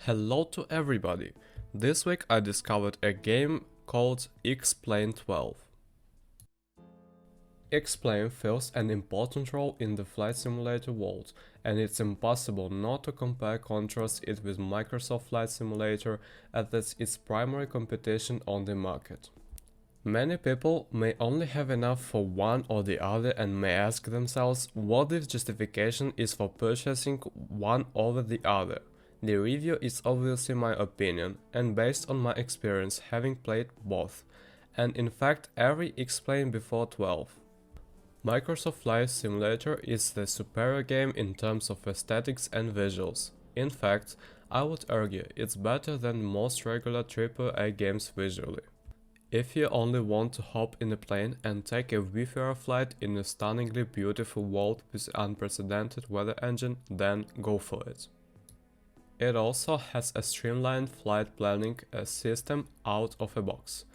Hello to everybody! This week I discovered a game called X-Plane 12. X-Plane fills an important role in the flight simulator world, and it's impossible not to contrast it with Microsoft Flight Simulator as that's its primary competition on the market. Many people may only have enough for one or the other and may ask themselves what the justification is for purchasing one over the other. The review is obviously my opinion and based on my experience having played both, and in fact every X-Plane before 12. Microsoft Flight Simulator is the superior game in terms of aesthetics and visuals. In fact, I would argue it's better than most regular AAA games visually. If you only want to hop in a plane and take a VFR flight in a stunningly beautiful world with unprecedented weather engine, then go for it. It also has a streamlined flight planning system out of a box,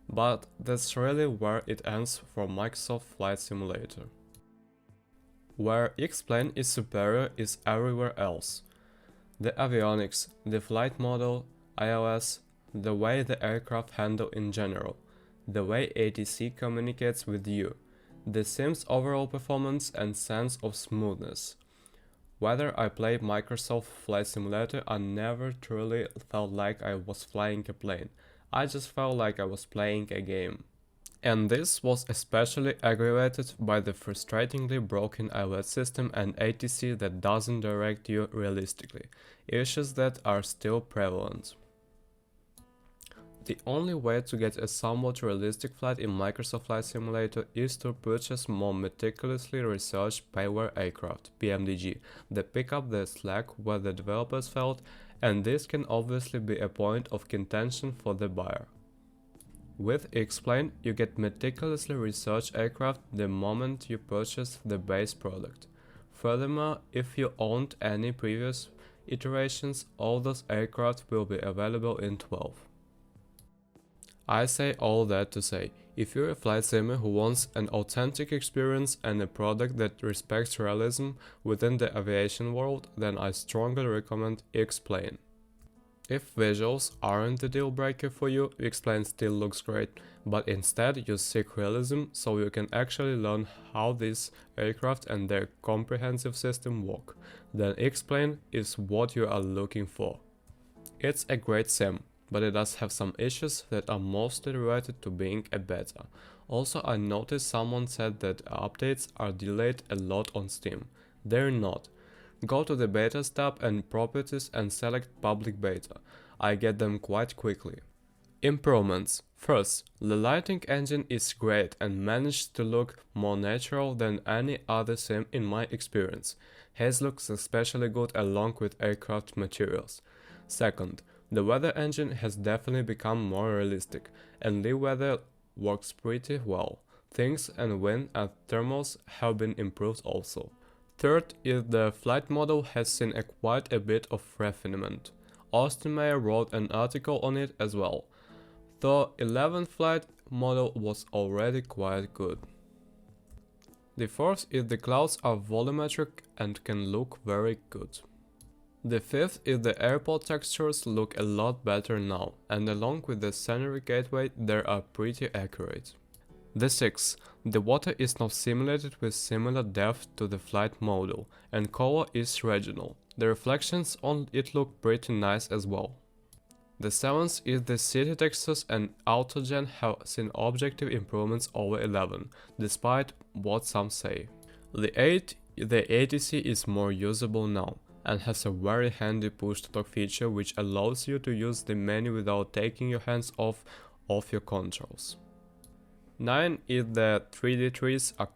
but that's really where it ends for Microsoft Flight Simulator. Where X-Plane is superior is everywhere else. The avionics, the flight model, iOS, the way the aircraft handle in general, the way ATC communicates with you, the sim's overall performance and sense of smoothness. Whether I play Microsoft Flight Simulator, I never truly felt like I was flying a plane. I just felt like I was playing a game. And this was especially aggravated by the frustratingly broken iOS system and ATC that doesn't direct you realistically, issues that are still prevalent. The only way to get a somewhat realistic flight in Microsoft Flight Simulator is to purchase more meticulously researched payware aircraft, PMDG, that pick up the slack where the developers failed, and this can obviously be a point of contention for the buyer. With X-Plane, you get meticulously researched aircraft the moment you purchase the base product. Furthermore, if you owned any previous iterations, all those aircraft will be available in 12. I say all that to say, if you're a flight simmer who wants an authentic experience and a product that respects realism within the aviation world, then I strongly recommend X-Plane. If visuals aren't the deal breaker for you, X-Plane still looks great, but instead you seek realism so you can actually learn how these aircraft and their comprehensive system work, then X-Plane is what you are looking for. It's a great sim, but it does have some issues that are mostly related to being a beta. Also, I noticed someone said that updates are delayed a lot on Steam. They're not. Go to the betas tab and properties and select public beta. I get them quite quickly. Improvements. First, the lighting engine is great and managed to look more natural than any other sim in my experience. Haze looks especially good along with aircraft materials. Second, the weather engine has definitely become more realistic, and the weather works pretty well. Things and wind and thermals have been improved also. Third is the flight model has seen quite a bit of refinement. Austin Mayer wrote an article on it as well. The 11th flight model was already quite good. The fourth is the clouds are volumetric and can look very good. The fifth is the airport textures look a lot better now, and along with the scenery gateway they are pretty accurate. The sixth, the water is now simulated with similar depth to the flight model, and color is regional. The reflections on it look pretty nice as well. The seventh is the city textures and autogen have seen objective improvements over 11, despite what some say. The eighth, the ATC is more usable now, and has a very handy push-to-talk feature which allows you to use the menu without taking your hands off your controls. 9 is the 3D trees are